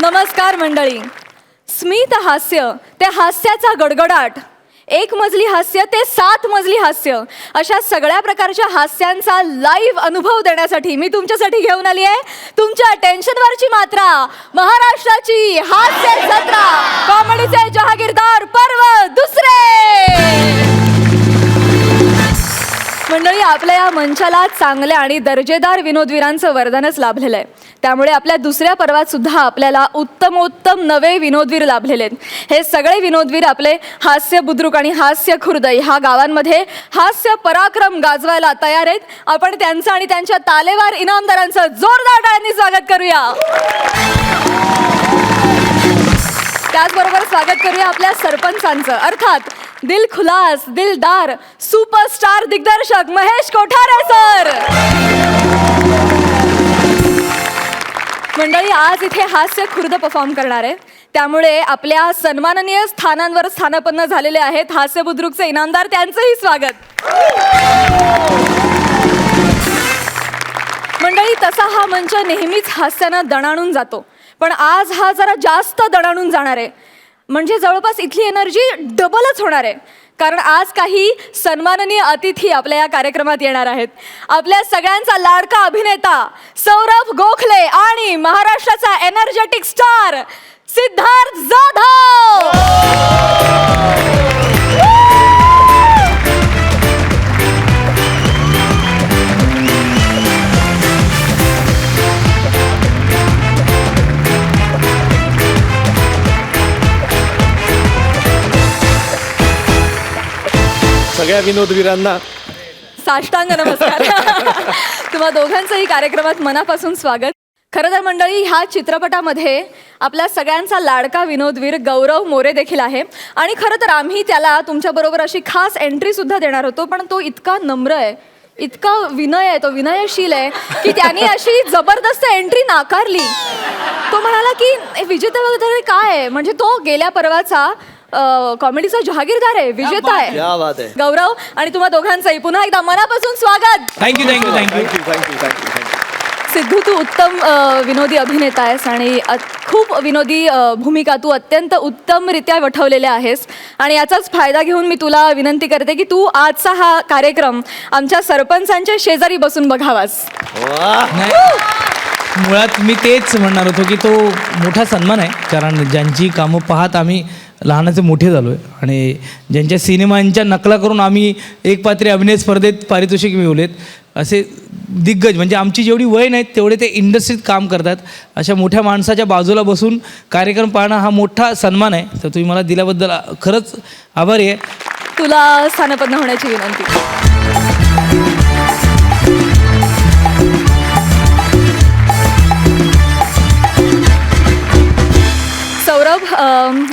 नमस्कार मंडळी. स्मित हास्य ते हास्याचा गडगडाट, एक मजली हास्य ते 7 मजली हास्य, अशा सगळ्या प्रकारच्या हास्यांचा लाईव्ह अनुभव देण्यासाठी मी तुमच्यासाठी घेऊन आली आहे तुमच्या टेन्शनवरची मात्रा, महाराष्ट्राची हास्य जत्रा, कॉमेडीचे जहागीरदार पर्व दुसरे. मंडळी, आपल्या या मंचाला चांगल्या आणि दर्जेदार विनोदवीरांचं वरदानच लाभलेलं आहे. त्यामुळे आपल्या दुसऱ्या पर्वात सुद्धा आपल्याला उत्तमोत्तम नवे विनोदवीर लाभलेले आहेत. हे सगळे विनोदवीर आपले हास्य बुद्रुक आणि हास्य खुर्द ह्या गावांमध्ये हास्य पराक्रम गाजवायला तयार आहेत. आपण त्यांचं आणि त्यांच्या तालेवार इनामदारांचं जोरदार टाळ्यांनी स्वागत करूया. त्याचबरोबर स्वागत करूया आपल्या सरपंचांचं, अर्थात दिलखुलास दिलदार सुपरस्टार दिग्दर्शक महेश कोठारे सर. मंडळी, आज इथे हास्य खुर्द परफॉर्म करणार आहे. त्यामुळे आपल्या सन्माननीय स्थानांवर स्थानापन्न झालेले आहेत हास्य बुद्रुकचे इनामदार, त्यांचंही स्वागत. मंडळी, तसा हा मंच नेहमीच हास्यानं दणाणून जातो, पण आज हा जरा जास्त दणाणून जाणार आहे. म्हणजे जवळपास इथली एनर्जी डबलच होणार आहे, कारण आज काही सन्माननीय अतिथी आपल्या या कार्यक्रमात येणार आहेत. आपल्या सगळ्यांचा लाडका अभिनेता सौरभ गोखले आणि महाराष्ट्राचा एनर्जेटिक स्टार सिद्धार्थ जाधव. सगळ्या विनोदवीरांना साष्टांग नमस्कार. तुम्हा दोघांचंही कार्यक्रमात मनापासून स्वागत. खरं तर मंडळी, ह्या चित्रपटामध्ये आपल्या सगळ्यांचा लाडका विनोदवीर गौरव मोरे देखील आहे. आणि खरं तर आम्ही त्याला तुमच्याबरोबर अशी खास एंट्री सुद्धा देणार होतो, पण तो इतका नम्र आहे, इतका विनय आहे, तो विनयशील आहे की त्याने अशी जबरदस्त एंट्री नाकारली. तो म्हणाला की विजेता वगैरे काय आहे, म्हणजे तो गेल्या पर्वाचा कॉमेडीचा जहागीरदार आहे, विजेता आहे. गौरव आणि तुम्हा दोघांचंही पुन्हा एकदा मनापासून स्वागत. Thank you thank you thank you thank you thank you thank you. Siddhu, तू उत्तम विनोदी अभिनेता आहेस आणि खूप विनोदी भूमिका तू अत्यंत उत्तमरित्या वठवलेल्या आहेस. आणि याचाच फायदा घेऊन मी तुला विनंती करते की तू आजचा हा कार्यक्रम आमच्या सरपंचांच्या शेजारी बसून बघावास. मुळात मी तेच म्हणणार होतो की तो मोठा सन्मान आहे, कारण ज्यांची कामं पाहत आम्ही लहानाचे मोठे झालो आहे आणि ज्यांच्या सिनेमांच्या नकला करून आम्ही एक पात्री अभिनय स्पर्धेत पारितोषिक मिळवलेत, असे दिग्गज म्हणजे आमची जेवढी वय नाहीत तेवढे ते इंडस्ट्रीत काम करतात. अशा मोठ्या माणसाच्या बाजूला बसून कार्यक्रम पाहणं हा मोठा सन्मान आहे. तर तुम्ही मला दिल्याबद्दल खरंच आभारी आहे. तुला स्थानपन्न होण्याची विनंती. सौरभ,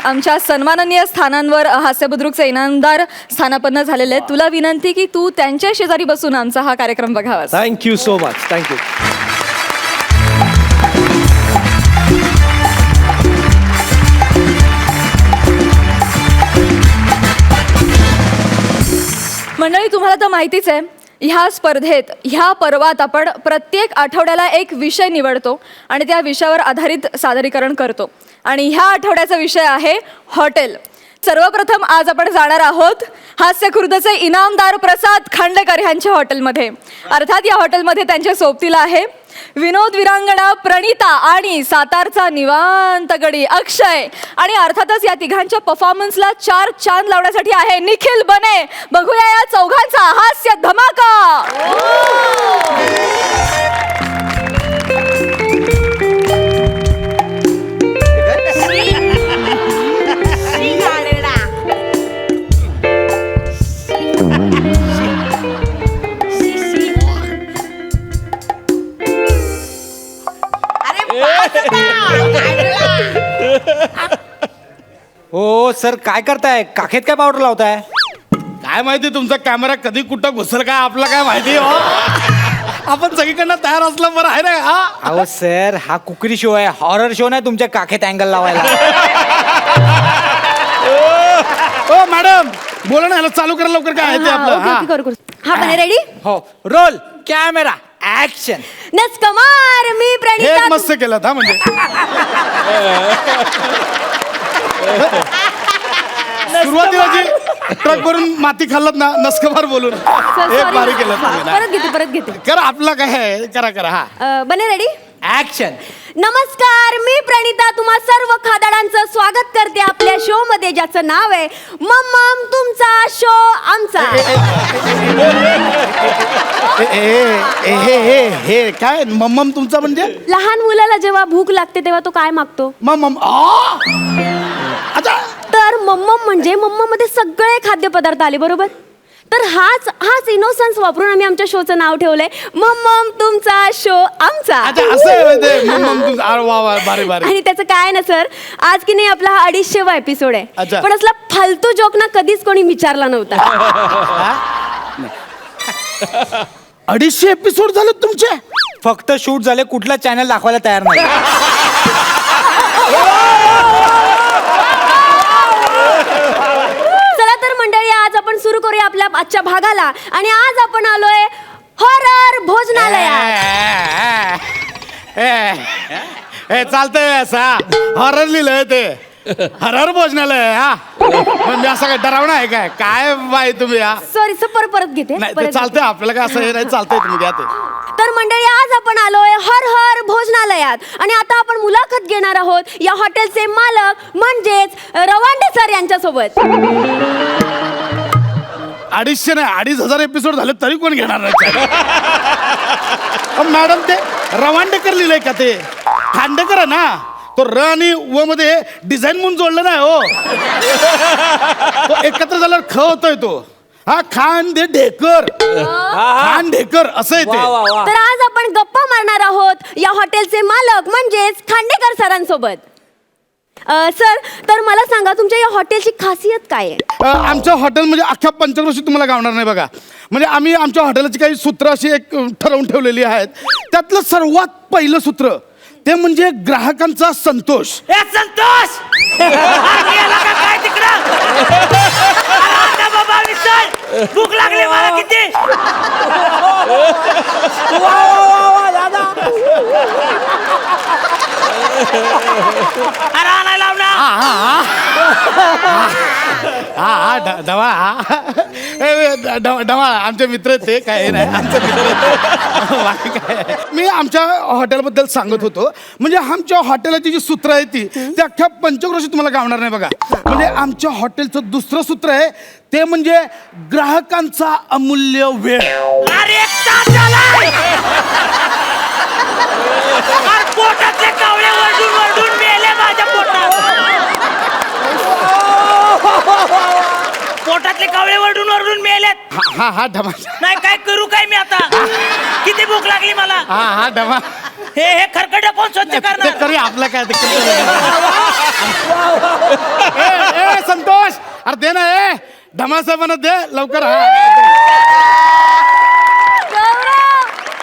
आमच्या सन्माननीय स्थानांवर हास्यबुद्रुकचे इनामदार स्थानापन्न झालेले आहेत. तुला विनंती की तू त्यांच्या शेजारी बसून आमचा हा कार्यक्रम बघावा. Thank you so much. थँक्यू. मंडळी, तुम्हाला तर माहितीच आहे, ह्या स्पर्धेत ह्या पर्वात आपण प्रत्येक आठवड्याला एक विषय निवडतो आणि त्या विषयावर आधारित सादरीकरण करतो. आणि ह्या आठवड्याचा विषय आहे हॉटेल. सर्वप्रथम आज आपण जाणार आहोत हास्य खुर्दचे इनामदार प्रसाद खांडेकर ह्यांच्या हॉटेलमध्ये. अर्थात या हॉटेलमध्ये त्यांच्या सोबतीला आहे विनोद विरांगणा प्रणिता आणि सातारचा निवांत गडी अक्षय. आणि अर्थातच या तिघांच्या परफॉर्मन्सला 4 चांद लावण्यासाठी आहे निखिल बने. बघूया या चौघांचा हास्य धमाका. हो सर, काय करताय? काखेत काय पावडर लावताय? काय माहिती तुमचा कॅमेरा कधी कुठं घुसल काय आपलं काय माहिती हो. आपण सगळीकडनं तयार असलं बरं आहे ना. अहो सर, हा कुकरी शो आहे, हॉरर शो नाही तुमच्या काखेत अँगल लावायला. ओ मॅडम, बोला ना, चालू करा लवकर. काय आहे ते आपलं. करू. हा पण रेडी. हो, रोल कॅमेरा ऍक्शन. नमस्कार, मी प्रणिता. हे मस्त केलं हा म्हणजे सुरुवातीला जी ट्रक भरून माती खाल्लात ना नसकबार बोलून एक भारी केलं तुम्ही ना. परत घेते करा आपला काय आहे करा हा बने रेडी ऍक्शन. नमस्कार, मी प्रणिता तुम्हा सर्व खादाडांचं स्वागत करते आपल्या शो मध्ये ज्याचं नाव आहे मम्मम तुमचा शो आमचा. हे काय मम्मम तुमचा म्हणजे लहान मुलाला जेव्हा भूक लागते तेव्हा तो काय मागतो? मम्मम अच्छा तर मम्मम म्हणजे मम्मम मध्ये सगळे खाद्यपदार्थ आले, बरोबर? तर हाच इनोसन्स वापरून आम्ही आमच्या शोचं नाव ठेवलंय मम्मम तुमचा शो आमचा. अच्छा असं आहे ते मम्मम तुमचा. अरे वा वा भारी भारी. आणि त्याचं काय ना सर, आज की नाही आपला हा 250वा एपिसोड आहे, अच्छा. पण असला फालतू जोक ना कधीच कोणी विचारला नव्हता. 250 एपिसोड झाले तुमचे. फक्त शूट झाले, कुठला चॅनल दाखवायला तयार नाही. चला तर मंडळी, आज आपण सुरू करूया आपल्या आजच्या भागाला. आणि आज आपण आलोय हॉरर भोजनालयात. हे चालतंय असा हॉरर लिहिलंय ते हॉरर भोजनालय हा म्हणजे असं काय डरावणं आहे काय बाई तुम्ही हा सॉरी सर, परत घेते. नाही ते चालतंय आपल्याला काय असं हे नाही चालतंय तुम्ही द्या ते. तर मंडळी, आज आपण आलोय हर भोजनालयात. आणि आता आपण मुलाखत घेणार आहोत या हॉटेलचे मालक म्हणजेच रवांडे सर यांच्यासोबत. 250 नाही 2500 एपिसोड झाले तरी कोण घेणार नाही. मॅडम ते रवांडेकर लिहिलंय का ते खांडेकर आहे ना, तो र आणि व मध्ये डिझाईन म्हणून जोडलं नाही हो. तो एकत्र झाल्यावर ख होतोय तो. हा खांडेकर खांडेकर असं आहे ते. तर आज आपण गप्पा मारणार आहोत या हॉटेलचे मालक म्हणजेच खांडेकर सरांसोबत. सर, तर मला सांगा तुमच्या या हॉटेलची खासियत काय आहे? आमचं हॉटेल म्हणजे अख्ख्या पंचक्रोशी तुम्हाला गावणार नाही बघा. म्हणजे आम्ही आमच्या हॉटेलची काही सूत्र अशी एक ठरवून ठेवलेली आहेत. त्यातलं सर्वात पहिलं सूत्र ते म्हणजे ग्राहकांचा संतोष. संतोष काय तिकडं बाबा विसर भूक लागली मला किती. अरे आणायला लाव ना. हा डवा आमचे मित्र आहेत ते काय नाही आमचे मित्र आहेत. बाकी काय मी आमच्या हॉटेलबद्दल सांगत होतो. म्हणजे आमच्या हॉटेलाची जी सूत्र आहे ती अख्ख्या पंचक्रोशी तुम्हाला गावणार नाही बघा. म्हणजे आमच्या हॉटेलचं दुसरं सूत्र आहे ते म्हणजे ग्राहकांचा अमूल्य वेळ. अरे एक तास झालाय. अरे पोटातले कावळे वरडून मेले माझ्या पोटात. पोटातले कावळे वरडून मेलेत. हा डमा नाही काय करू काय मी आता. किती भूक लागली मला. हा डमा हे खरकट कोण स्वच्छ ते करणार. करूया आपलं काय ते ए संतोष अरे दे ना ए धमा साहेबांना दे लवकर.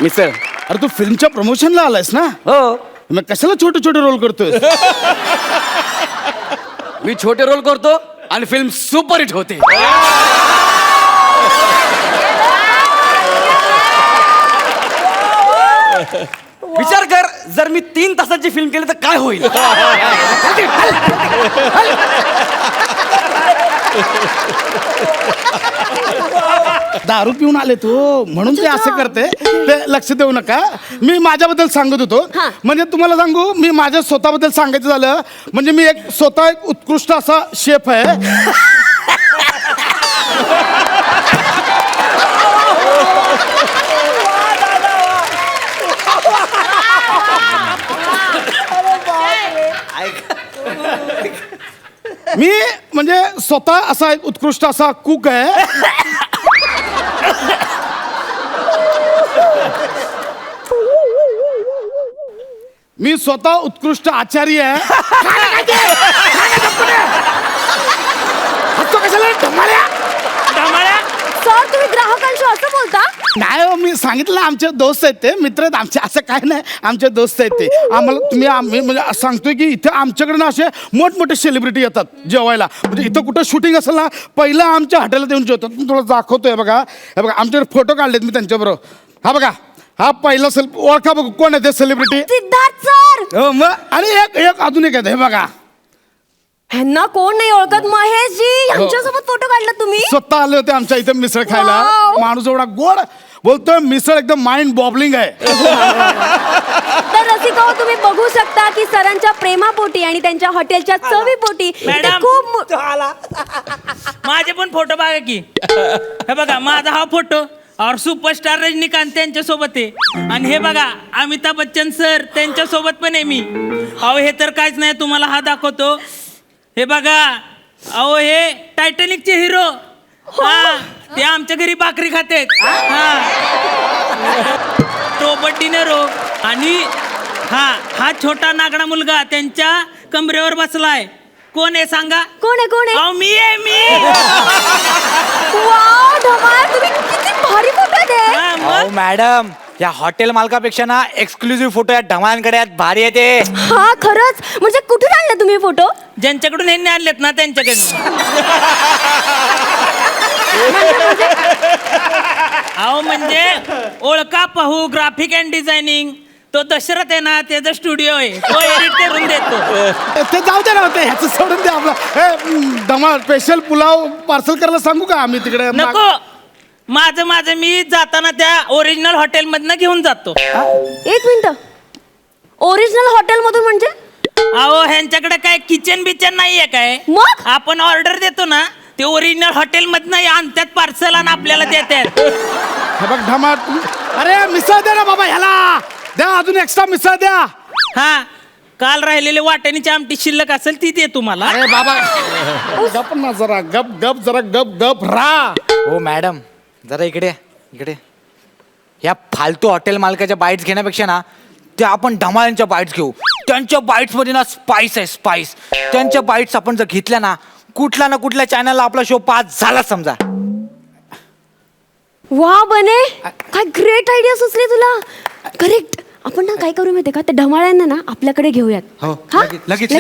मिसळ अरे तू फिल्मच्या प्रमोशनला आलायस ना. हो मग कशाला छोटे छोटे रोल करतोय. मी छोटे रोल करतो आणि फिल्म सुपरहिट होते. विचार कर जर मी 3 तासाची फिल्म केली तर काय होईल. दारू पिऊन आले तो म्हणून ते असं करते ते लक्ष देऊ नका. मी माझ्याबद्दल सांगत होतो. म्हणजे तुम्हाला सांगू मी माझ्या स्वतःबद्दल सांगायचं झालं म्हणजे मी स्वतः एक उत्कृष्ट असा शेफ आहे. मी म्हणजे स्वतः असा एक उत्कृष्ट असा कुक आहे. मी स्वतः उत्कृष्ट आचार्य आहे. सर, तुम्ही ग्राहकांशी असं बोलता? नाही हो मी सांगितलं आमचे दोस्त आहेत ते मित्र आहेत आमचे. असं काय नाही आमचे दोस्त आहेत ते. आम्हाला आम्ही म्हणजे सांगतोय की इथे आमच्याकडे ना असे मोठमोठे सेलिब्रिटी येतात जेवायला. म्हणजे इथं कुठं शूटिंग असेल ना पहिलं आमच्या हॉटेलात येऊन जेवतात. मी थोडं दाखवतोय बघा. हे बघा आमच्याकडे फोटो काढलेत मी त्यांच्याबरोबर. हा बघा हा पहिला ओळखा बघू कोण आहे ते सेलिब्रिटी. सिद्धार्थ सर. हो मग. आणि एक अजून एक आहे, हे बघा ह्यांना कोण नाही ओळखत. महेशजी यांच्यासोबत फोटो काढला तुम्ही. स्वतः आले होते आमच्या इथे मिसळ खायला. Wow. माणूस एवढा गोड बोलतोय, मिसळ एकदम माइंड बॉबलिंग आहे. तर रसिका तुम्ही बघू शकता की सरांच्या प्रेमापोटी आणि त्यांच्या हॉटेलच्या चवीपोटी इथे मॅडम. खूप माझे पण फोटो बघा की. हे बघा माझा हा फोटो और सुपरस्टार रजनीकांत त्यांच्या सोबत आहे. आणि हे बघा अमिताभ बच्चन सर त्यांच्या सोबत पण आहे मी. अहो हे तर काहीच नाही, तुम्हाला हा दाखवतो. हे बघा, अहो हे टायटॅनिकचे हिरो. हा ते आमच्या घरी भाकरी खातेत. Robert De Niro. आणि हा छोटा नागडा मुलगा त्यांच्या कमरेवर बसलाय. कोण आहे सांगा? कोण आहे अहो मी आहे मी. वाव धमाल, तुम्ही किती भारी फोटो दे. हा, मग? अहो मॅडम, या हॉटेल मालकापेक्षा ना एक्सक्लुझिव्ह फोटो या ढमाळांकडे आहेत, भारी आहे ते. हा खरंच, म्हणजे कुठून आणले तुम्ही फोटो? ज्यांच्याकडून ह्यांनी आणलेत ना त्यांच्याकडून. अहो म्हणजे ओळखा पाहू ग्राफिक अँड डिझायनिंग तो दशरथ आहे ना, त्याचा स्टुडिओ आहे, तो एडिट करून देतो. ते जाऊ दे ना होते, ह्याचं सोडून दे आपला. दमा स्पेशल पुलाव पार्सल करायला सांगू का आम्ही तिकडे? नको, माझं मी जाताना त्या ओरिजिनल हॉटेल मधनं घेऊन जातो. एक मिनिट, ओरिजिनल हॉटेल मधून म्हणजे? अहो ह्यांच्याकडे काय किचन बिचन नाहीये काय? मग आपण ऑर्डर देतो ना, ते ओरिजिनल हॉटेल मधनं आणतात पार्सल आणि आपल्याला देतात. हे बघ ढमा, अरे मिसळ दे ना बाबा ह्याला, द्या अजून एक्स्ट्रा मिसळ द्या. हा, काल राहिलेले वाटाण्याची आमटी शिल्लक असेल ती दे तुम्हाला. अरे बाबा गप ना जरा, गप जरा गप राहा. हो मॅडम, जरा इकडे. या फालतू हॉटेल मालकाच्या बाईट्स घेण्यापेक्षा ना ते आपण ढमाळ्यांच्या बाईट्स घेऊ. त्यांच्या बाईट्स मध्ये ना स्पाइस आहे, स्पाइस. त्यांच्या बाईट्स आपण जर घेतल्या ना, कुठल्या ना कुठल्या चॅनलला आपला शो पास झाला समजा. वा बने, काय ग्रेट आयडिया सुचली तुला. करेक्ट. आपण ना काय करू माहितीये का, ते ढमाळ्यांना ना आपल्याकडे घेऊयात. हो, हा? लगेच.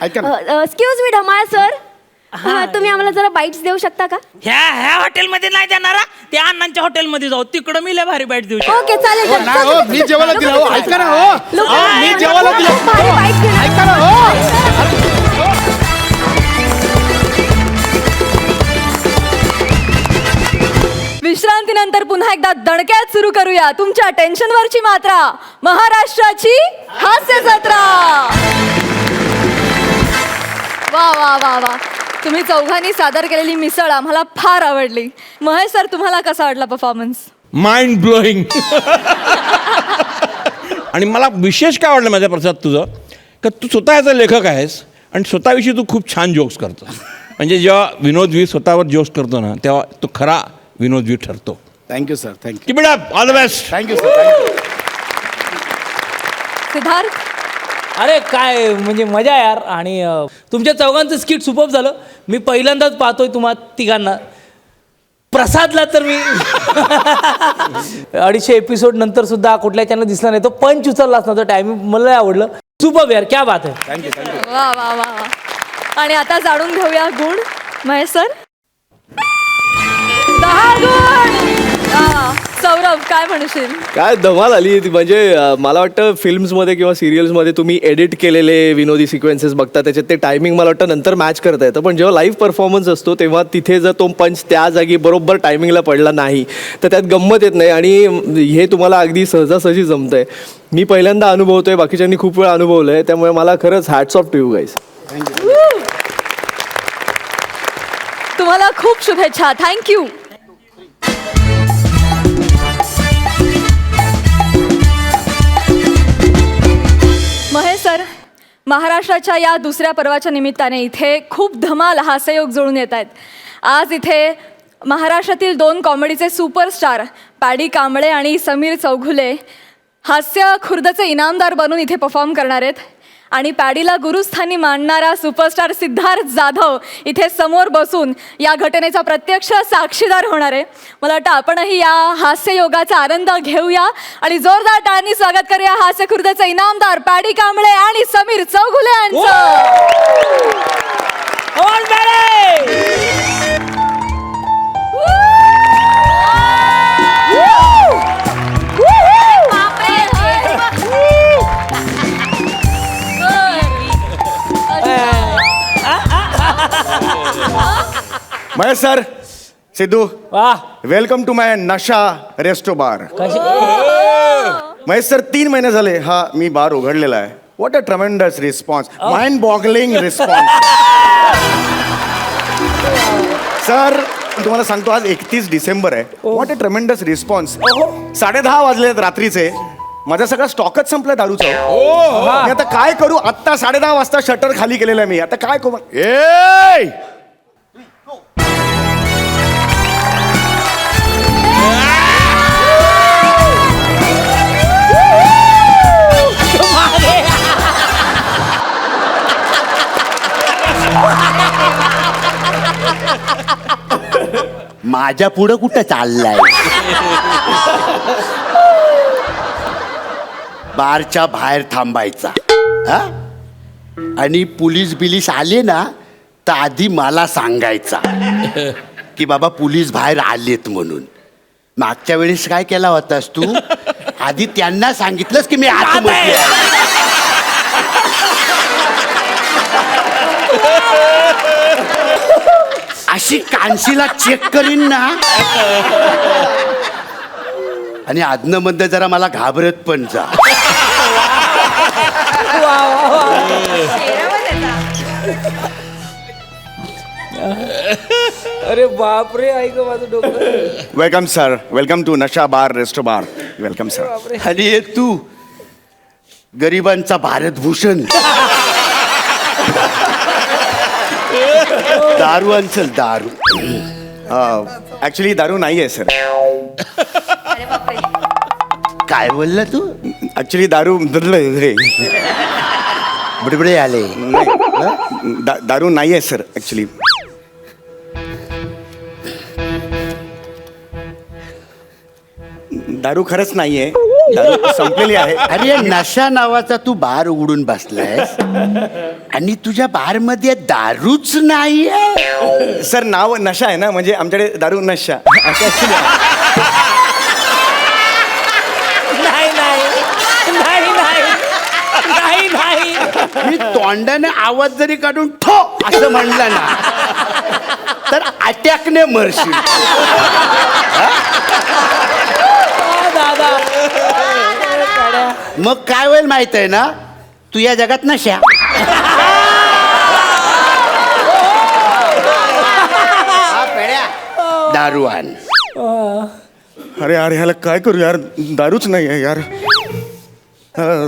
ऐका ना, एक्सक्यूज मी ढमाळ सर, तुम्ही आम्हाला जरा बाईट्स देऊ शकता का? ह्या हॉटेलमध्ये नाही देणारा, त्या अण्णांच्या हॉटेलमध्ये जाऊ, तिकडं मी लय भारी बाईट देऊ शकतो. ओके चालेल. हो ना, हो मी जेवायला दिला. हो ऐका ना, हो मी जेवायला दिला. भारी बाईट घेणार. ऐका ना, हो विश्रांतीनंतर पुन्हा एकदा दणक्यात सुरू करूया तुमच्या टेन्शनवरची मात्रा, महाराष्ट्राची हास्य जत्रा. वा वा वा वा, तुम्ही चौघांनी सादर केलेली मिसळ आम्हाला फार आवडली. महेश सर, तुम्हाला कसा वाटला परफॉर्मन्स? Mind blowing. आणि मला विशेष काय वाटलं माझ्या प्रसाद तुझं, का तू स्वतः याचा लेखक आहेस आणि स्वतःविषयी तू खूप छान जोक्स करतो. म्हणजे जेव्हा विनोद वी स्वतःवर जोक्स करतो ना, तेव्हा तो खरा विनोद वी ठरतो. Thank you sir, thank you. Keep it up, all the best. Thank you sir, thank you. Siddharth, अरे काय म्हणजे मजा यार. आणि तुमच्या चौघांचं स्किट सुपर्ब झालं. मी पहिल्यांदाच पाहतोय तुम्हा तिघांना. प्रसादला तर मी 250 एपिसोड नंतर सुद्धा कुठल्या चॅनल दिसला नाही, तो पंच उचललाच नव्हता. टायमिंग मला आवडलं. सुपर्ब यार, क्या बात आहे. Thank you, thank you. वा वा वा वा. आणि आता जाणून घेऊया गुण. महेश सर, 10 गुण. वा. सौरभ, काय म्हणशील? काय धमाल आली ती. म्हणजे मला वाटतं फिल्म्समध्ये किंवा सिरियल्समध्ये तुम्ही एडिट केलेले विनोदी सिक्वेन्सेस बघता, त्याच्यात ते टायमिंग मला वाटतं नंतर मॅच करता येतं. पण जेव्हा लाईव्ह परफॉर्मन्स असतो तेव्हा तिथे जर तो पंच त्या जागी बरोबर टायमिंगला पडला नाही तर त्यात गंमत येत नाही. आणि हे तुम्हाला अगदी सहजासहजी जमतं आहे. मी पहिल्यांदा अनुभवतोय, बाकीच्यांनी खूप वेळा अनुभवलं आहे. त्यामुळे मला खरंच hats off to you guys. तुम्हाला खूप शुभेच्छा. थँक्यू. महेश सर, महाराष्ट्राच्या या दुसऱ्या पर्वाच्या निमित्ताने इथे खूप धमाल हास्ययोग जुळून येत आहेत. आज इथे महाराष्ट्रातील 2 कॉमेडीचे सुपरस्टार पॅडी कांबळे आणि समीर चौघुले हास्य खुर्दचे इनामदार बनून इथे परफॉर्म करणार आहेत. आणि पॅडीला गुरुस्थानी मानणारा सुपरस्टार सिद्धार्थ जाधव इथे समोर बसून या घटनेचा प्रत्यक्ष साक्षीदार होणार आहे. मला वाटतं आपणही या हास्ययोगाचा आनंद घेऊया आणि जोरदार टाळ्यांनी स्वागत करूया हास्य खुर्दचे इनामदार पॅडी कांबळे आणि समीर चौघुले यांचं. Mahesh sir, Siddhu, welcome to my Nasha resto bar. Mahesh sir, 3 महिने झाले हा मी बार उघडलेला आहे. What a tremendous response, mind boggling response. Sir तुम्हाला सांगतो, आज 31 डिसेंबर आहे. What a tremendous response. 10:30 वाजलेत रात्रीचे. माझा सगळा स्टॉकच संपला दारूचा. मी आता काय करू. आत्ता 10:30 वाजता शटर खाली केलेलं आहे मी. आता काय करू. माझ्या पुढं कुठं चाललाय. बारच्या बाहेर थांबायचा हा? आणि पोलीस बिलीस आले ना तर आधी मला सांगायचा की बाबा पोलीस बाहेर आलेत म्हणून. मागच्या वेळेस काय केला होतास तू. आधी त्यांना सांगितलंस की मी आतमध्ये आहे. अशी कानशीला चेक करीन ना. आणि आदनं मधनं जरा मला घाबरत पण जा. अरे बापरे, ऐक माझं डोकं. वेलकम सर, वेलकम टू नशा बार रेस्टो बार. Welcome sir. आणि हे तू गरिबांचा भारतभूषण. दारू आणचल दारू. ऍक्च्युली दारू नाही आहे सर. काय बोलला तू. ऍक्च्युली दारू बुडबुडे आले. दारू नाही आहे सर. ऍक्च्युली दारू खरंच नाहीये. दारू संपलेली आहे. अरे नशा नावाचा तू बार उघडून बसलायस आणि तुझ्या बार मध्ये दारूच नाहीये. सर नाव नशा आहे ना, म्हणजे आमच्याकडे दारू नशा असं actually आहे. मी तोंडाने आवाज जरी काढून ठो असं म्हणलं ना तर अटॅकने मरशील. मग काय होईल माहित आहे ना, तू या जगात नशा. दारू आण. अरे यार ह्याला काय करू यार. दारूच नाही आहे यार.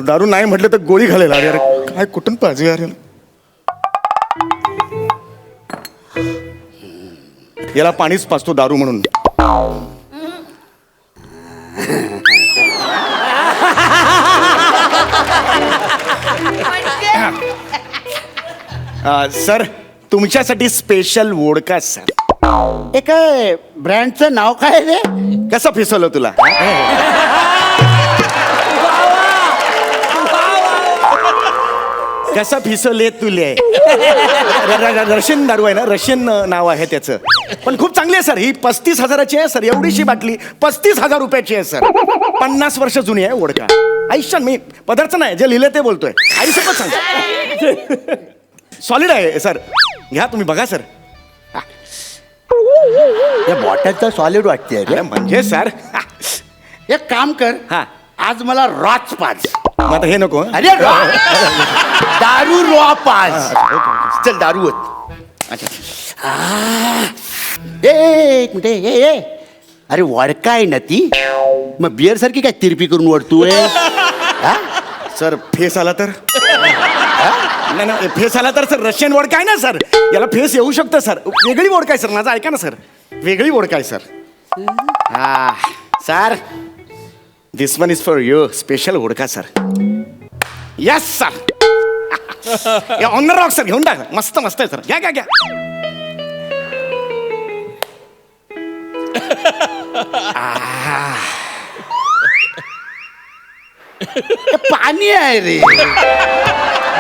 दारू नाही म्हटलं तर गोळी घालेल. अरे यार काय कुठून पाहिजे यार. याला पाणीच पाजतो दारू म्हणून. सर तुमच्यासाठी स्पेशल वोडका सर. हे काय ब्रँडचं नाव काय रे. कसं फिसवलं तुला. कसं फिसवले तुले. रशियन दारू आहे ना, रशियन नाव आहे त्याचं. पण खूप चांगली आहे सर. ही 35,000ची आहे सर. एवढीशी बाटली 35,000 रुपयाची आहे सर. 50 वर्ष जुनी आहे वोडका. आयुष्यात मी पदार्थ नाही जे लिहिलं ते बोलतोय. आयुष्यात सांग. सॉलिड आहे सर. घ्या तुम्ही बघा सर. या बॉटलचं सॉलिड वाटते रे. म्हणजे सर एक काम कर. हा आज मला रॉच पाच. मग आता हे नको. अरे दारू रॉ पाच. चल दारू होत. एक मिनिट. अरे वडका आहे ना ती. मग बियर सारखी काय तिरपी करून ओढतोय. सर फेस आला तर. नाही नाही फेस आला तर सर रशियन वोडका आहे ना सर. याला फेस येऊ शकतं सर. वेगळी वोडका आहे सर. माझं ऐका ना सर. वेगळी वोडका आहे sir. Sir this one is for you. Special vodka sir. Yes sir. On a rock sir. घेऊन टाका. मस्त मस्त आहे सर. घ्या घ्या घ्या. पाणी आहे रे.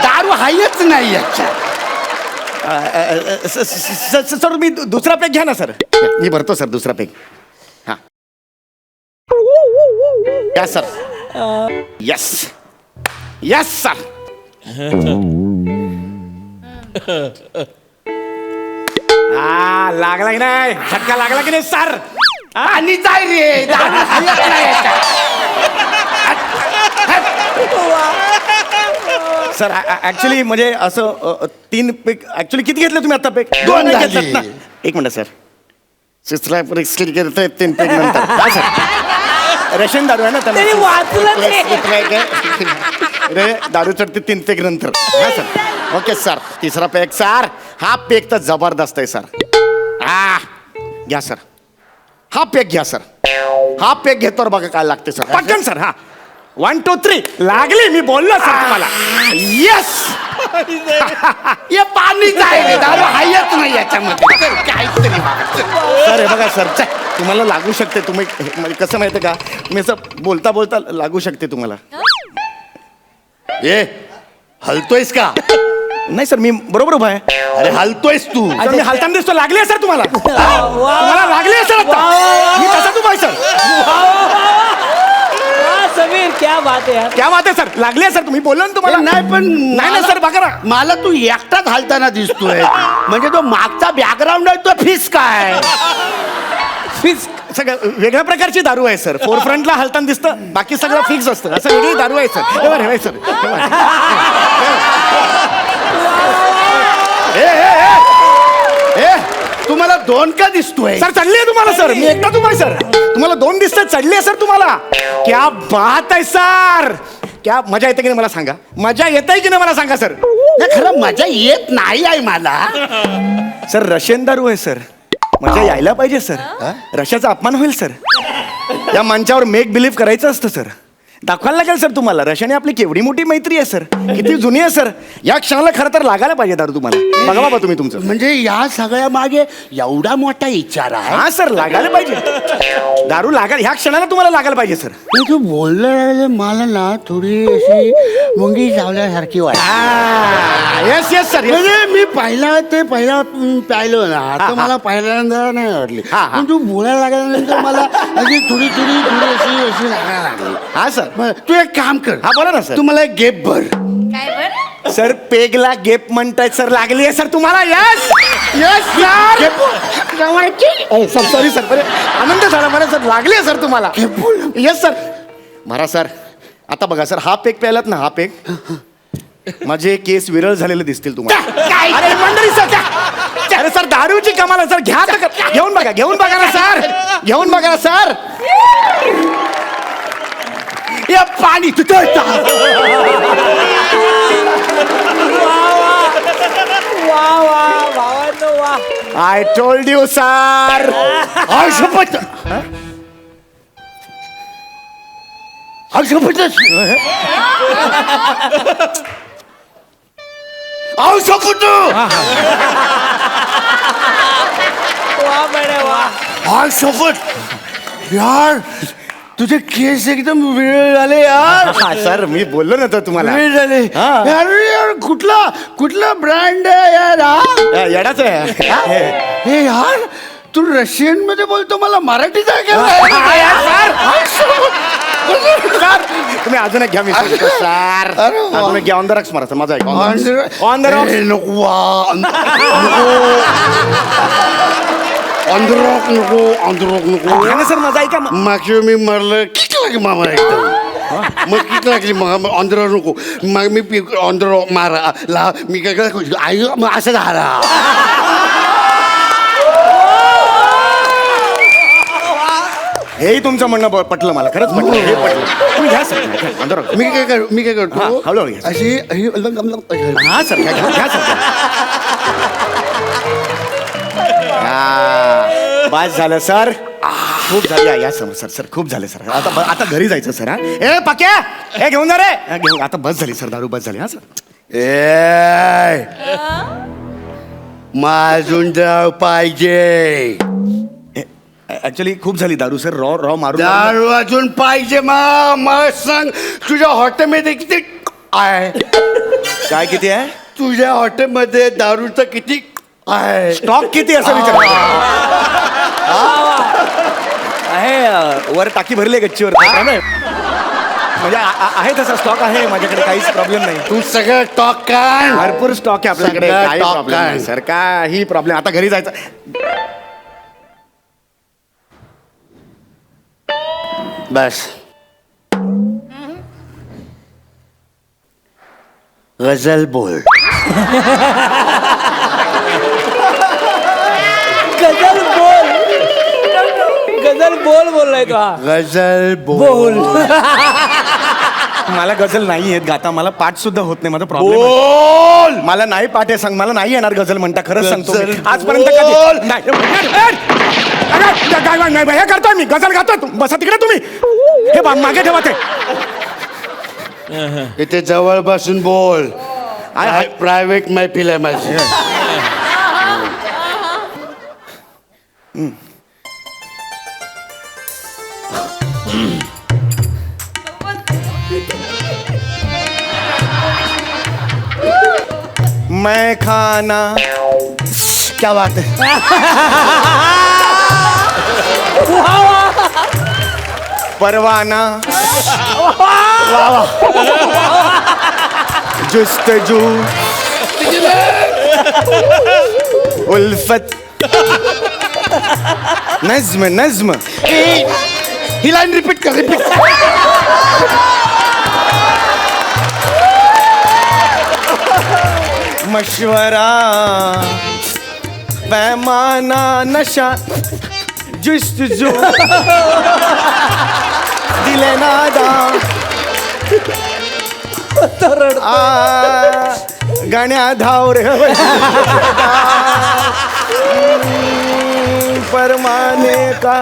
दारू हायच नाही याच्यात. सर मी दुसरा पेक घ्या ना सर. मी भरतो सर दुसरा पेक. हां yes sir. Yes yes sir. लागला की नाही झटका लागला की नाही सर आणि जाय रे दारू हालत नाही याच्यात. सर ऍक्च्युली म्हणजे असं 3 पेक ऍक्च्युली किती घेतले तुम्ही आता पेक 2 नाही झाले. घेतलेत ना. एक मिनिट सर सिस्टरा स्किल करतायत 3 पेक नंतर हा, सर रशियन दारू आहे ना रे दारू चढते 3 पेक नंतर हा सर ओके सर तिसरा पेक सर हा पेक तर जबरदस्त आहे सर घ्या सर हा पेक घ्या सर हा पेक घेतो बघा काय लागते सर पटकन सर हा 1 2 3 लागली मी बोललो सर तुम्हाला येस हे पाणी जाय रे दारू हायच नाही याच्यामध्ये तर काहीतरी बघा. सर हे बघा सर तुम्हाला लागू शकते तुम्ही म्हणजे कसं माहिती का तुम्ही असं बोलता बोलता लागू शकते तुम्हाला ए हलतोयस का नाही सर मी बरोबर उभा आहे अरे हलतोयस तू सर, मी हालताना दिसतो लागली आहे सर तुम्हाला तुम्हाला लागली आहे सर आता. मी तसाच उभा आहे सर समीर क्या बात है यार. क्या बात आहे सर लागली आहे सर तुम्ही बोललो ना तुम्हाला नाही पण नाही सर बघा ना मला तू एकटाच हालताना दिसतोय म्हणजे तो मागचा बॅकग्राऊंड आहे तो फिस काय फिक्स सगळं वेगळ्या प्रकारची दारू आहे सर फोर फ्रंटला हालताना दिसतं बाकी सगळं फिक्स असतं असं वेगळी दारू आहे सर हे बरं, हे सर हे बरं. ए तुम्हाला 2 का दिसतोय सर चढली आहे तुम्हाला सर मी एकटा तुम्हाला सर तुम्हाला 2 दिसतात चढली आहे सर तुम्हाला क्या बात आहे सर क्या मजा येते की नाही मला सांगा मजा येते की नाही मला सांगा सर नाही, खरं मजा येत नाही आहे मला सर रशियन दारू आहे सर मजा यायला पाहिजे सर रशियाचा अपमान होईल सर या मंचावर मेक बिलीव्ह करायचं असतं सर दाखवायला लागेल सर तुम्हाला रशियाने आपली केवढी मोठी मैत्री आहे सर किती जुनी आहे सर या क्षणाला खरं तर लागायला पाहिजे दारू तुम्हाला बघा बाबा तुम्ही तुमचं म्हणजे या सगळ्या मागे एवढा मोठा विचार आहे हा सर लागायला पाहिजे दारू लागायला ह्या क्षणाला तुम्हाला लागायला पाहिजे सर पण तू बोललं मला ना थोडी अशी मुंगी चावल्यासारखी वाटत येस येस सर म्हणजे मी पहिला प्यायलो ना आता मला पहिल्यांदा नाही आवडली हा, हा. पण तू बोलायला लागल्यानंतर मला अशी थोडी अशी लागायला लागली हा सर बरं, तू एक काम कर हा, बोला ना, सर. तू मला एक गेप भर सर पेगला गेप म्हणतायत सर लागली आहे सर तुम्हाला yes yes sir sorry sir बरे आनंद झाला मला सर लागली आहे सर तुम्हाला येस सर मारा सर आता बघा सर हा पेग प्यायलात ना हा पेग माझे केस विरळ झालेले दिसतील तुम्हाला अरे मंडळी सर अरे सर दारूची कमाल आहे, सर घ्या तर घेऊन बघा ना सर या पाणी तुझं आय टोल्ड यू सर शपथ यार तुझे केस एकदम वेळ झाले यार सर मी बोललो ना तर तुम्हाला वेळ झाले हा. अरे यार कुठला ब्रँड आहे यार हा? येडाच आहे हे यार तू रशियन मध्ये बोलतो मला मराठीत सर तुम्ही अजून एक घ्या मी सांगतो, सर अरे वा. अजून एक घ्या ऑन द रॉक्स मारा माझा एक ऑन द रॉक्स नको घ्या ना सर माझा ऐका मागच्या मी मारलं किती लागली मामा एकदम मग किती लागली मग ऑंध्र नको मग मी ऑंध्र मारा ला मी काय आई मग असं झाला हेही तुमचं म्हणणं पटलं मला खरंच पटलं हे पटलं तुम्ही घ्या सर घ्या, on the rocks. मी काय हा, करतो हळूहळू घ्या. अशी हा सर घ्या सर बस झालं सर खूप झालं या सर सर खूप झाले सर आता घरी जायचं सर हा ए पक्या हे घेऊन जा रे घेऊन आता बस झाली सर दारू बस झाली हा सर ए माझून जाव पाहिजे ऍक्च्युली खूप झाली दारू सर रॉ मारून दारू अजून पाहिजे मग सांग तुझ्या हॉटेलमध्ये किती आहे काय किती आहे तुझ्या हॉटेलमध्ये दारूचं किती आहे स्टॉक किती असं विचार आहे वर टाकी भरली आहे गच्चीवर म्हणजे आहे तसा स्टॉक आहे माझ्याकडे, काहीच प्रॉब्लेम नाही. तू सगळं टॉक काढ. भरपूर स्टॉक आहे आपल्याकडे, सगळं काही top प्रॉब्लेम नाही काय? सर, काही प्रॉब्लेम. आता घरी जायचं. बस गजल बोल. गजल बोल बोललाय तो हा. गजल बोल. मला गझल नाही येत गाता, मला पाठ सुद्धा होत नाही, माझा प्रॉब्लेम. बोल. मला नाही पाठ आहे, सांग. मला नाही येणार गझल म्हणता, खरंच सांगतो मी. गझल आजपर्यंत बोल. कधी नाही. अरे, नाही, हे करतोय मी, गझल गातोय. बसा तिकडे तुम्ही. हे मागे ठेवा ते. इथे जवळ बसून बोल. प्रायव्हेट मैफिल आहे माझी. मैं खाना. क्या बात है. परवाना. जुस्तजू. उल्फत. नज्म नज्म. ही लाईन रिपीट कर. रिपीट. मशवरा. पैमाना. नशा. जुस्तजू. दिले नादा. गाण्या धाव रे. परमाने का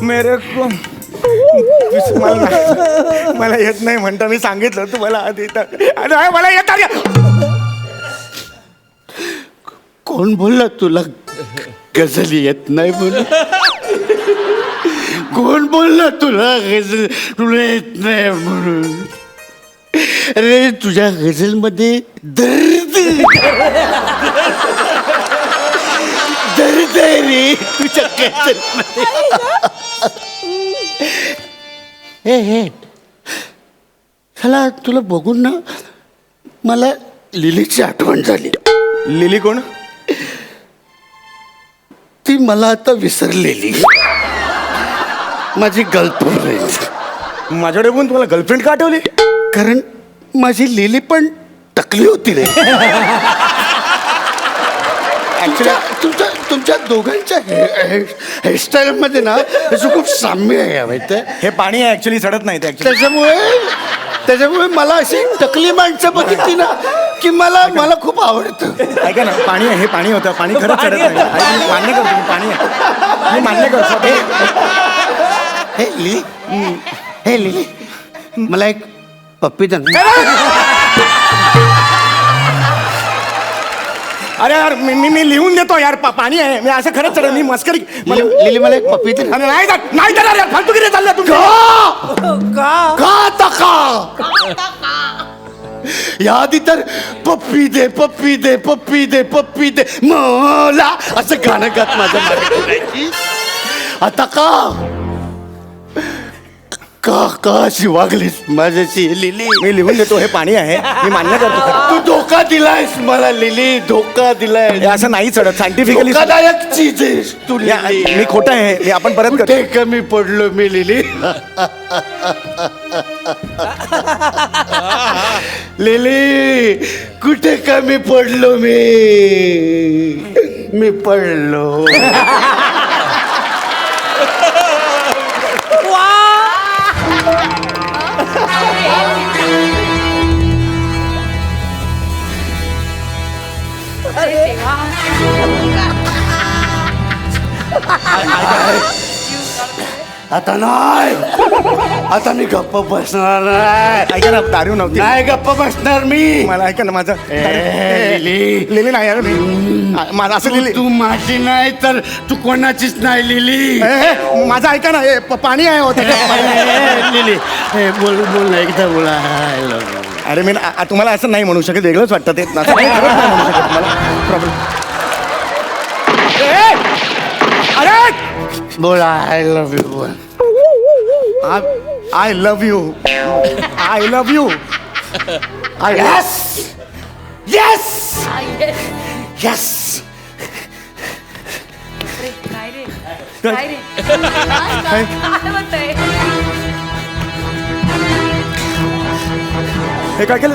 मेरे को. मला येत नाही म्हणता, मी सांगितलं तुम्हाला आधी. तर मला येतात. कोण बोलला तुला गझल येत नाही म्हणून? कोण बोलला तुला गझल तुला येत नाही म्हणून? अरे तुझ्या गझलमध्ये दर्द दर्द आहे रे तुझ्या गझलमध्ये. हे चला, तुला बघून ना मला लिलीची आठवण झाली. लिली कोण? ती मला आता विसरलेली माझी गर्लफ्रेंड. माझ्याकडे पण तुम्हाला गर्लफ्रेंड का आठवली? कारण माझी लिली पण टकली होती रे. तुमच्या दोघांच्या हेअरस्टाईल मध्ये ना त्याचं खूप साम्य आहे माहिती आहे. हे पाणी आहे ऍक्च्युली, चढत नाही ते ऍक्च्युली. त्याच्यामुळे मला अशी टकली माणसं बघितली ना की मला खूप आवडतं. ऐका ना, पाणी आहे, हे पाणी होतं. पाणी खरंच चढत नाही. मी मान्य करतो, मी पाणी आहे, मी मान्य करतो. हे लिली मला एक पप्पी दे. अरे यार, मी लिहून देतो यार. पाणी आहे, मी असं खरंच चढत. मी मस्करी. लिली मला एक पप्पी दे. नाही देणार यार, फालतूगिरी चालल्या तुमच्या. याआधी तर पप्पी दे पप्पी दे पप्पी दे पप्पी दे मला असं गाणं गात माझ्या मागे फिरायची. आता का अशी वागलीस माझ्याशी लिली? मी लिहून देतो, हे पाणी आहे, मी मान्य करतो. तू धोका दिलायस मला लिली, धोका दिलाय. हे असं नाही चढत, सायंटिफिकली. धोकादायक चीज आहेस तू लिली. मी खोटं आहे, मी आपण परत कुठे कमी पडलो मी लिली? लिली कुठे कमी पडलो मी पडलो. आता नाही, आता मी गप्प बसणार नाही. ऐका ना, दारू नव्हती. नाही गप्प बसणार मी. मला ऐका ना, माझं लिली लिली नाही यार. मी माझं असं लिली. तू माझी नाही तर तू कोणाचीच नाही लिली. माझं ऐका ना, हे पाणी आहे होतं. लिली बोल बोल एकदा बोला. अरे मी तुम्हाला असं नाही म्हणू शकत, वेगळंच वाटतं ते. असं नाही म्हणू शकत मला. प्रॉब्लेम. अरे बोला I love you. I love you. I love you. Yes yes yes. हे काय केलं?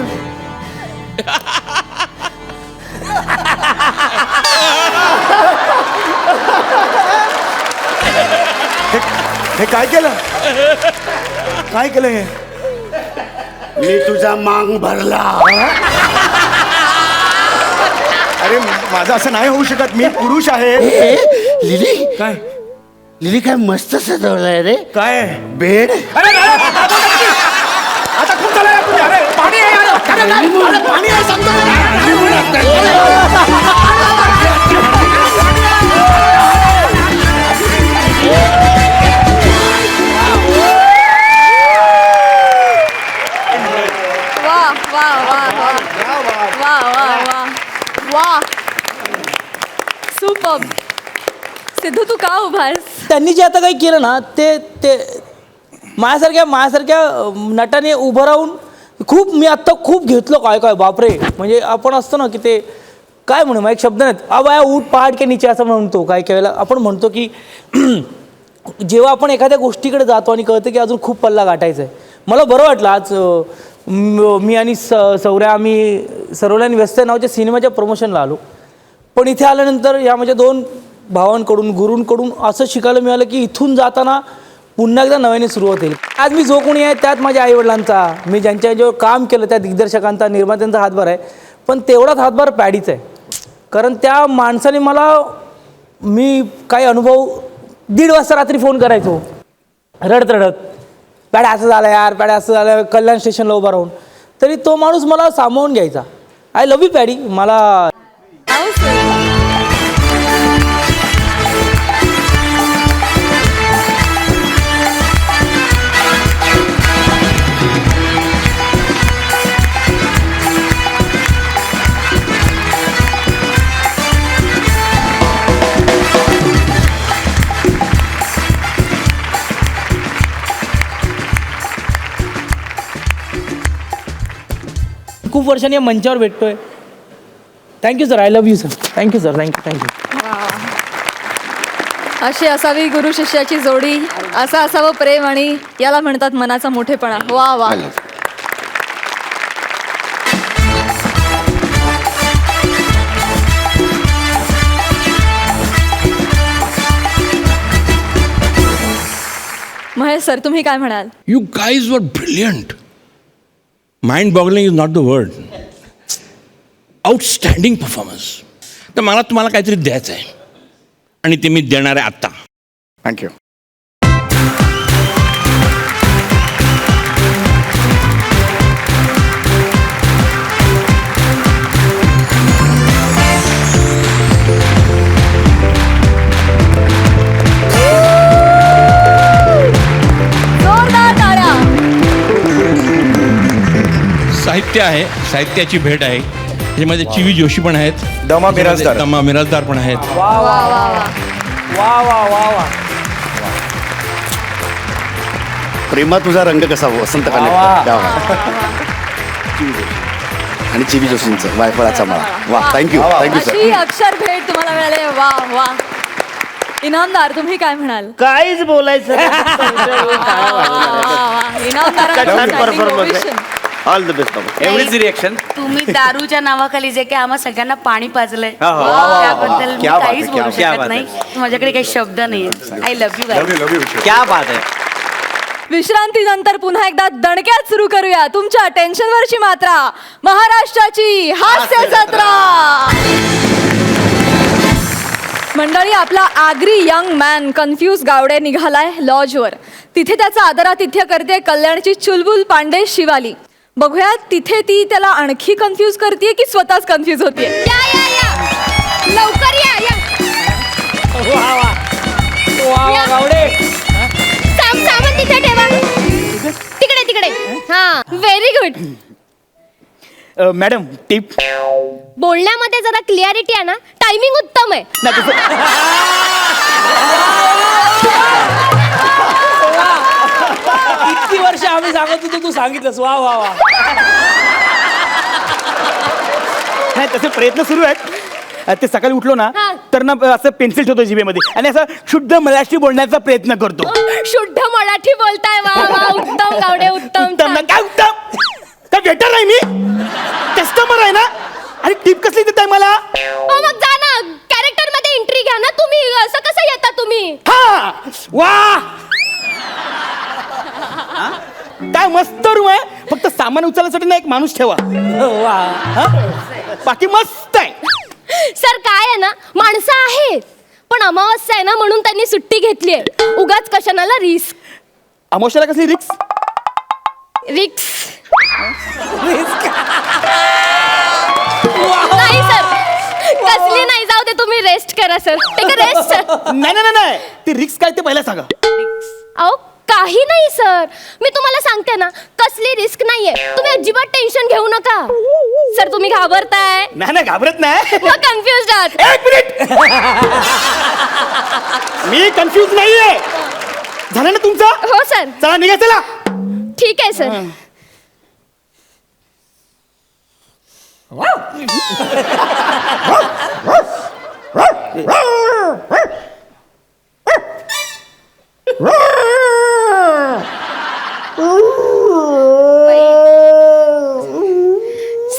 हे काय केलं? काय केलं हे? मी तुझा मांग भरला. अरे माझं असं नाही होऊ शकत. मी पुरुष आहे. लिली काय लिली काय मस्त सजवलंय रे. काय बेड. आता खूप झालं यार तुझं. अरे पाणी आहे यार. अरे पाणी आहे सांगतो वा वा वा वा वा वा वा वा. सुपर. सिद्धू तू का उभास? त्यांनी जे आता काही केलं ना ते ते माझ्यासारख्या नटाने उभं राहून खूप मी आत्ता खूप घेतलो. काय बापरे. म्हणजे आपण असतो ना की ते काय म्हणू एक शब्द नाहीत. बाया उठ पहाड के नीचे असं म्हणतो. काय वेळेला आपण म्हणतो की जेव्हा आपण एखाद्या गोष्टीकडे जातो आणि कळतं की अजून खूप पल्ला गाठायचा आहे. मला बरं वाटलं आज मी आणि सौर्या आम्ही सर्वल्यान व्यस्त नावाच्या सिनेमाच्या प्रमोशनला आलो. पण इथे आल्यानंतर या माझ्या 2 भावांकडून गुरूंकडून असं शिकायला मिळालं की इथून जाताना पुन्हा एकदा नव्याने सुरुवात होईल. आज मी जो कोणी आहे त्यात माझ्या आईवडिलांचा, मी ज्यांच्यावर काम केलं त्या दिग्दर्शकांचा, निर्मात्यांचा हातभार आहे. पण तेवढाच हातभार पॅडीचा आहे. कारण त्या माणसाने मी काही अनुभव 1:30 वाजता रात्री फोन करायचो रडत पॅड्या असं झालं यार, पॅड्या असं झालं, कल्याण स्टेशनला उभा राहून. तरी तो माणूस मला सामावून घ्यायचा. I love you paddy. मला खूप वर्षांनी या मंचावर भेटतोय. Thank you sir. I love you sir. Thank you sir. Thank you. अशी असावी गुरु शिष्याची जोडी. असं असावं प्रेम आणि याला म्हणतात मनाचा मोठेपणा. वा वा. महेश सर तुम्ही काय म्हणाल? यू गाईज वर brilliant. Mind boggling is not the word. Outstanding performance. तर मला तुम्हाला काहीतरी द्यायचं आहे आणि ते मी देणार आहे आत्ता. थँक्यू. जोरदार टाळ्या. साहित्य आहे, साहित्याची भेट आहे. त्याच्यामध्ये चिवी जोशी पण आहेत, दमा मिराजदार. दमा मिराजदार पण आहेत. वा वा वा वा. वा वा वा वा. प्रेमा तुझा रंग कसा वसंत वा. आणि चिवी जोशींचं वायफळाचा माळा. वा थँक्यू थँक्यू सर. अशी अक्षर भेट तुम्हाला मिळाली. वा वा. इनामदार तुम्ही काय म्हणाल? काहीच बोलायचं ऑल द बेस्ट बाबा. एवढीच रिएक्शन. तुम्ही दारूच्या नावाखाली जे काही आम्हा सगळ्यांना पाणी पाजलंय क्या त्याबद्दल मी बात काहीच आहे, बोलू क्या शकत नाही. माझ्याकडे काही शब्द नाहीये. I love you. क्या बात आहे. विश्रांतीनंतर पुन्हा एकदा दणक्यात सुरू करूया तुमच्या टेन्शनवरची मात्रा. महाराष्ट्राची हास्य जत्रा. मंडळी आपला Agri young man confuse Gawde निघालाय लॉजवर. तिथे त्याचा आदरातिथ्य करते कल्याणची चुलबुल पांडे शिवाली. बघूया तिथे ती त्याला आणखी कन्फ्यूज करते की स्वतःच कन्फ्यूज होतीये. लवकर या. सामान तिथे ठेवा. तिकडे. हा व्हेरी गुड. Madam tip. बोलण्यामध्ये जरा क्लिअरिटी आहे ना. टायमिंग उत्तम आहे. इतकी वर्ष आम्ही सांगत होतो तू सांगितलंस. वा वा वा. नाही तसे प्रयत्न सुरू आहेत. ते सकाळी उठलो ना हा. तर ना असं पेन्सिल ठेवतो जिभेमध्ये आणि असं शुद्ध मराठी बोलण्याचा प्रयत्न करतो. शुद्ध मराठी बोलताय. वा वा, उत्तम गावडे, उत्तम. उत्तम ना. काय उत्तम? काय वेटर आहे मी? कस्टमर आहे ना. आणि टीप कसली देताय मला? मग जा ना, कॅरेक्टर मध्ये एंट्री घ्या ना तुम्ही. असं कसं येता तुम्ही? हा वा काय मस्त रूम आहे. फक्त सामान उचलण्यासाठी ना एक माणूस ठेवा. वा. हा? बाकी मस्त आहे. सर काय आहे ना, माणसं आहेत पण अमावस्या आहे ना म्हणून त्यांनी सुट्टी घेतली आहे. उगाच कशाला रिस्क. अमावस्याला कसली रिक्स? रिक्स नाही सर, कसली नाही. जाऊ दे, तुम्ही रेस्ट करा sir. Take a rest sir. नाही नाही नाही ती रिक्स काय ते पहिला सांगा. अहो काही नाही सर, मी तुम्हाला सांगते ना, कसली रिस्क नाहीये. तुम्ही अजिबात टेन्शन घेऊ नका. सर तुम्ही घाबरताय. नाही नाही घाबरत नाही. मग कन्फ्युज आहात. एक मिनिट मी कन्फ्यूज नाहीये. झालं ना तुमचं? हो सर. चला निघा चला. ठीक आहे सर.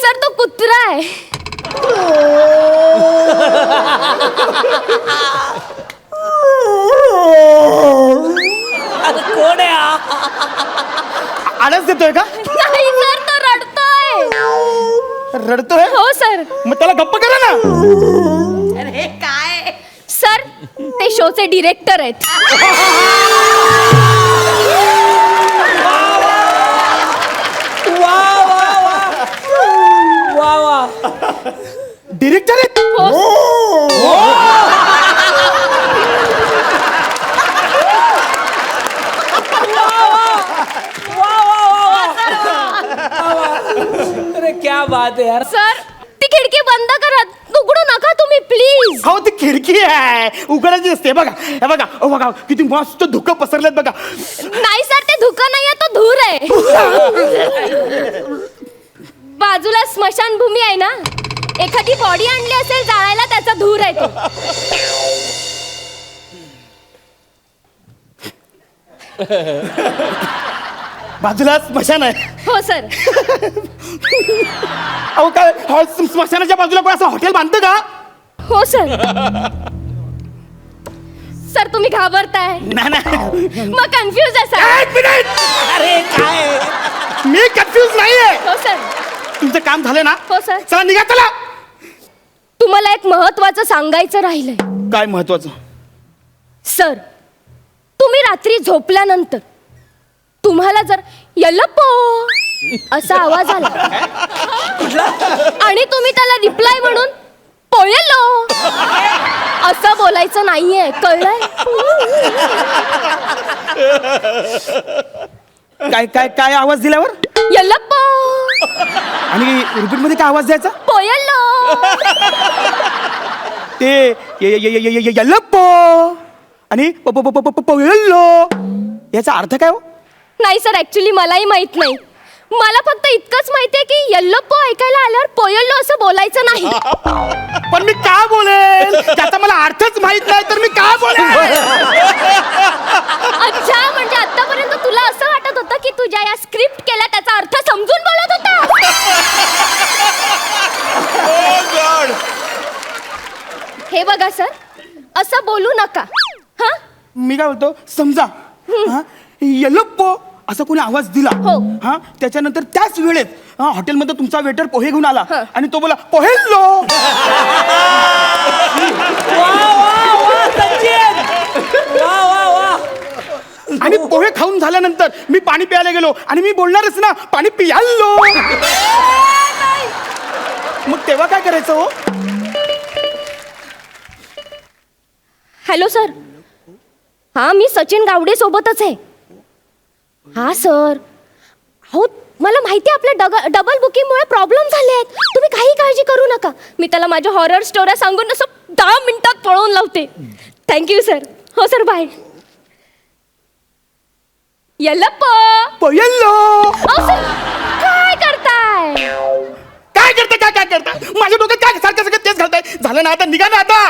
सर तो कुत्रा आहे. कोण आहे हा? आळस देतोय का? नाही सर, तो रडतोय. रडतोय? हो सर. मग त्याला गप्प करा ना. अरे काय सर, ते शोचे डिरेक्टर आहेत. वा वा. डिरेक्टर आहेत? अरे क्या बात है यार. सर ती खिडकी बंद करा. उघडू नका तुम्ही प्लीज. हो ती खिडकी आहे उघडायची असते. बघा हे बघा. ओ बघा किती मस्त धुकं पसरलेत बघा. नाही सर, ते धुकं नाहीये, तो धूर आहे. बाजूला स्मशानभूमी आहे ना, एखादी बॉडी आणली असेल जाळायला, त्याचा धूर आहे तो. बाजूला स्मशान आहे. हो सर. अहो काय स्मशानाच्या बाजूला कोण असं हॉटेल बांधतं का? हो सर. सर तुम्ही घाबरताय. नाही नाही. मग कन्फ्युज आहे सर. एक मिनिट. अरे काय. मी कन्फ्यूज नाहीये. हो सर. तुमचं काम झालं ना? हो सर. चला निघा चला. तुम्हाला एक महत्वाचं सांगायचं राहिलंय. काय महत्वाचं? सर तुम्ही रात्री झोपल्यानंतर तुम्हाला जर यल्लप्पो असा आवाज आला आणि तुम्ही त्याला रिप्लाय म्हणून पोयलो असं बोलायचं नाहीये, कळलंय? काय काय काय आवाज दिल्यावर? यल्लप्पो. आणि रिपीट मध्ये काय आवाज द्यायचा? पोयलो. ते यल्लप्पो आणि पोयल्लो याचा अर्थ काय हो? नाही सर, ऍक्च्युली मलाही माहित नाही. मला फक्त इतकंच माहितीये की यल्लप्पो ऐकायला आल्यावर पोयल्लो असं बोलायचं नाही. पण मी का बोलेल? त्याचा मला अर्थच माहित नाही तर मी का बोलेल? अच्छा, म्हणजे आतापर्यंत तुला असं वाटत होतं की तुझ्या या स्क्रिप्ट केल्या त्याचा अर्थ समजून बोलत होता. हे बघा सर, असं बोलू नका. हा, मी काय बोलतो समजा यल्लप्पो असा कोणी आवाज दिला हो. हा त्याच्यानंतर त्याच वेळेत हॉटेलमध्ये तुमचा वेटर पोहे घेऊन आला हा. आणि तो बोला पोहेल्लो. आणि पोहे खाऊन झाल्यानंतर मी पाणी प्यायला गेलो आणि मी बोलणारच ना पाणी पियाल्लो. मग तेव्हा काय करायचं हो? Hello sir. हा, मी सचिन गावडे सोबतच आहे. हा सर. हो, मला माहिती आहे आपल्या डबल बुकिंगमुळे प्रॉब्लेम झाले आहेत. तुम्ही काही काळजी करू नका. मी त्याला माझ्या हॉरर स्टोऱ्या सांगून असं 10 मिनिटात पळवून लावते. Thank you sir. हो सर, बाय. यल्लप्प पयल्लो काय करताय? काय करता माझ्या डोक्यात काय सारखं सगळं तेच घालताय. झालं ना आता, निघा ना आता.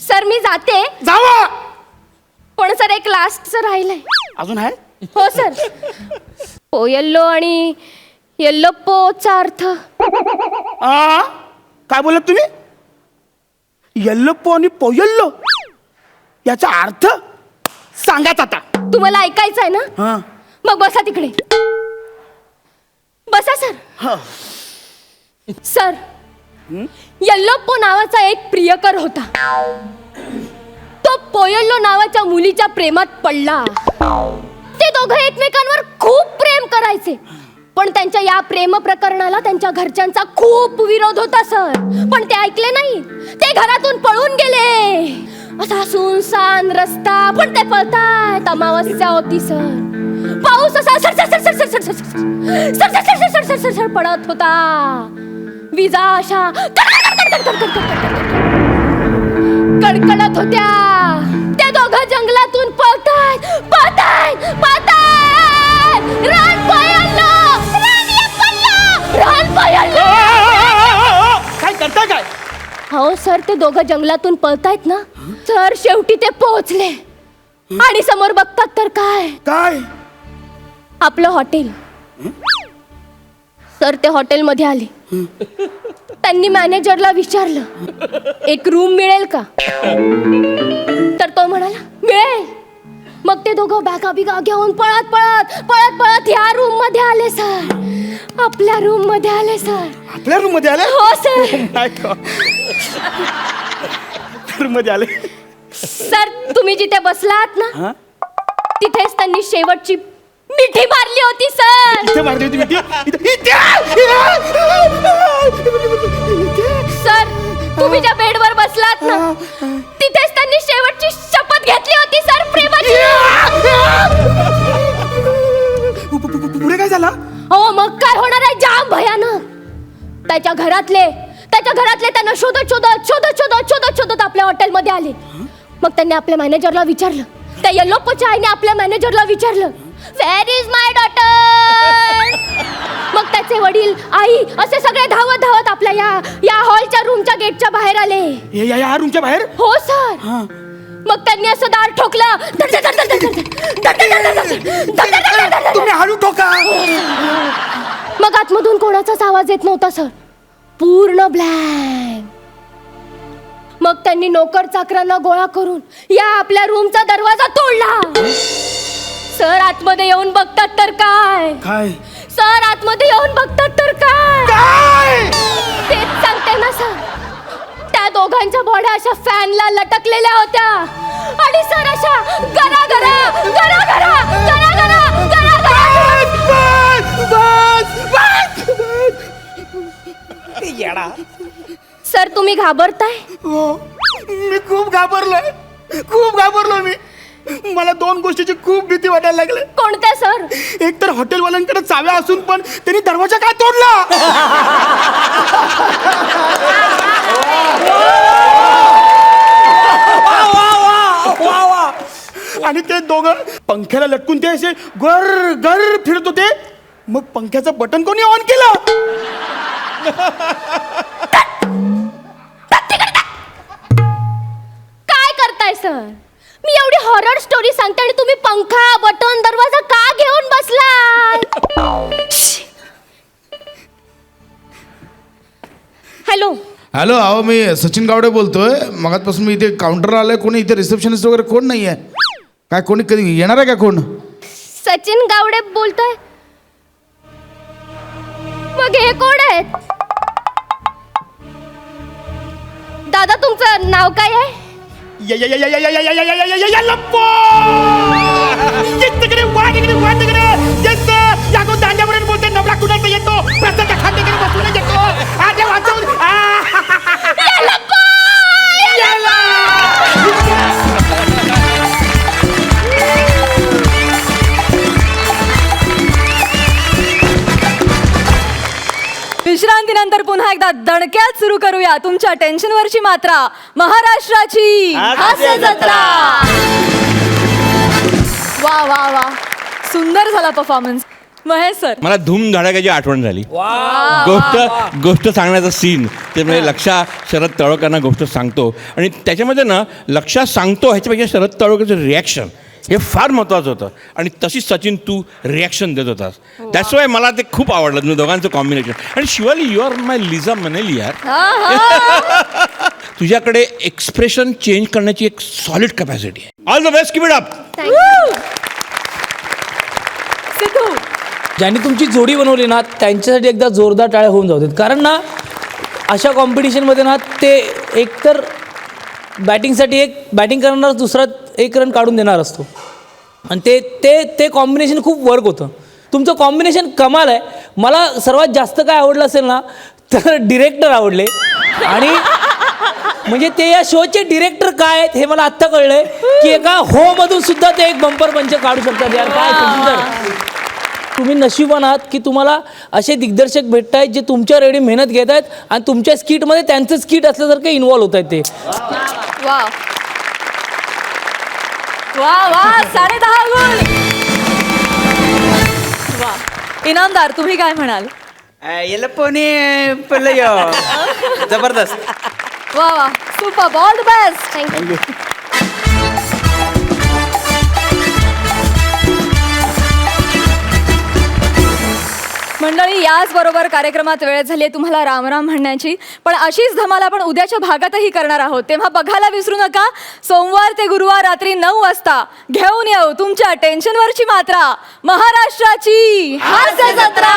सर मी जाते, जावा. पण सर एक लास्टचं राहिलंय. अजून आहे? हो सर. पोयल्लो आणि यल्लप्पोचा अर्थ. काय बोलत तुम्ही? यल्लप्पो आणि पोयल्लो याचा अर्थ सांगाच आता. तुम्हाला ऐकायचंय ना? मग बसा तिकडे. बसा सर. सर, यल्लप्पो नावाचा एक प्रियकर होता. तो पोयल्लो नावाच्या मुलीच्या प्रेमात पडला. ते दोघं एकमेकांवर खूप प्रेम करायचे, पण त्यांच्या या प्रेम प्रकरणाला त्यांच्या घरच्यांचा खूप विरोध होता सर. पण ते ऐकले नाही. ते घरातून पळून गेले. असा सुनसान रस्ता, पण ते पळतायत. अमावस्या होती सर. पाऊस असा सर पडत होता. विजा अशा कडकडत होत्या. ते दोघं जंगलातून पळतायत. रान पळालो, रान पळालो. काय करता काय? हो सर, ते दोघं जंगलातून पळतायत ना सर. शेवटी ते पोहोचले आणि समोर बघतात तर काय आपलं हॉटेल. सर ते हॉटेलमध्ये आले. त्यांनी मॅनेजरला विचारलं एक रूम मिळेल का? तर तो म्हणाला मिळेल. मग ते दोघं बॅगा बिगा घेऊन पळत ह्या रूम मध्ये आले सर. आपल्या रूम मध्ये आले सर. आपल्या रूम मध्ये आले? हो सर. रूम मध्ये आले. सर तुम्ही जिथे बसलात ना तिथेच त्यांनी शेवटची मिठी मारली होती सर. इथे मारली होती मिठी? सर तुम्ही ज्या बेडवर बसलात ना तिथेच त्यांनी शेवटची शपथ घेतली होती सर, प्रेमाची. पुढे काय झालं? हो मग काय होणार आहे, जाम भयानक. त्याच्या घरातले त्यांना शोधत आपल्या हॉटेलमध्ये आले. मग त्यांनी आपल्या मॅनेजरला विचारलं. त्या यल्लोप्पोच्या आईने आपल्या मॅनेजरला विचारलं वेअर इज माय डॉटर. मग त्याचे वडील आई असे सगळे धावत आपल्या या हॉलच्या रूमच्या गेटच्या बाहेर आले. या रूमच्या बाहेर? हो सर. मग त्यांनी असं दार ठोकलं. तुम्ही हळू ठोका. मग आतमधून कोणाचाच आवाज येत नव्हता सर. पूर्ण ब्लँक. मग त्यांनी नोकर चाकरांना गोळा करून या आपल्या रूमचा दरवाजा तोडला. सर आतमध्ये येऊन बघतात तर काय? सर आतमध्ये येऊन बघतात तर काय? तेच सांगते ना सर. त्या दोघांच्या बॉड्या अशा फॅनला लटकलेल्या होत्या आणि सर अशा गरा सर तुम्ही घाबरताय? मी खूप घाबरलो मी. मला दोन गोष्टीची खूप भीती वाटायला लागली. कोणत्या सर? एक तर हॉटेलवाल्यांकडे चाव्या असून पण त्यांनी दरवाजा काय तोडला. आणि ते दोघं पंख्याला लटकून ते असे गर फिरत होते. मग पंख्याचं बटन कोणी ऑन केलं? काय करताय सर? मी एवढी हॉरर स्टोरी सांगते आणि तुम्ही पंखा बटन दरवाजा का घेऊन बसलाय? हॅलो हॅलो, अहो मी सचिन गावडे बोलतोय. मगातपासून मी इथे काउंटरला आलोय. कोणी इथे रिसेप्शनिस्ट वगैरे कोण नाही आहे काय? कोणी कधी येणार आहे का कोण? सचिन गावडे बोलतोय. मग हे कोण आहेत? दादा तुमचं नाव काय आहे? दांड्यापर्यंत बोलते. नवरा कुणाचा येतो प्रत्येक खांद्याकडे बसून येतो. आजे वाचवून विश्रांतीनंतर पुन्हा एकदा दणक्यात सुरू करूया तुमच्या टेन्शनवरची मात्रा. महाराष्ट्राची हास्य जत्रा. वा वा वा. सुंदर झाला परफॉर्मन्स. महेश सर. मला धूम धडाक्याची आठवण झाली. गोष्ट सांगण्याचा सीन ते म्हणजे लक्षा शरद तळवकरांना गोष्ट सांगतो आणि त्याच्यामध्ये ना लक्षा सांगतो ह्याच्यापेक्षा शरद तळवकरचं रिॲक्शन हे फार महत्त्वाचं होतं आणि तशीच सचिन तू रिॲक्शन देत होतास. दॅट्स वाय मला ते खूप आवडलं तुम्ही दोघांचं कॉम्बिनेशन. आणि Shivali you R my Liza मनेली यार. तुझ्याकडे एक्सप्रेशन चेंज करण्याची एक सॉलिड कॅपॅसिटी आहे. All the best, keep it up. Sidhu. ज्यांनी तुमची जोडी बनवली ना त्यांच्यासाठी एकदा जोरदार टाळ्या होऊन जाऊ देत. कारण ना अशा कॉम्पिटिशनमध्ये ना ते एकतर बॅटिंगसाठी बॅटिंग करणारा दुसरा एक रन काढून देणार असतो आणि ते ते ते कॉम्बिनेशन खूप वर्क होतं. तुमचं कॉम्बिनेशन कमाल आहे. मला सर्वात जास्त काय आवडलं असेल ना तर डिरेक्टर आवडले. आणि म्हणजे ते या शोचे डिरेक्टर काय आहेत हे मला आत्ता कळलंय की एका हो मधून सुद्धा ते एक बंपर पंच काढू शकतात. यार काय सुंदर. तुम्ही नशिबान आहात की तुम्हाला असे दिग्दर्शक भेटत आहेत जे तुमच्या रेडी मेहनत घेत आहेत आणि तुमच्या स्किटमध्ये त्यांचं स्किट असल्यासारखं इन्व्हॉल्व होत आहेत ते. वा वा वा 10.5 गुण. वा. इनामदार तुम्ही काय म्हणाल? जबरदस्त. वा वा super. All the best. Thank you. मंडळी, याचबरोबर कार्यक्रमात वेळ झाली आहे तुम्हाला रामराम म्हणण्याची. पण अशीच धमाल आपण उद्याच्या भागातही करणार आहोत. तेव्हा बघायला विसरू नका. सोमवार ते गुरुवार रात्री 9 वाजता घेऊन येऊ तुमच्या टेन्शनवरची मात्रा, महाराष्ट्राची हास्य जत्रा.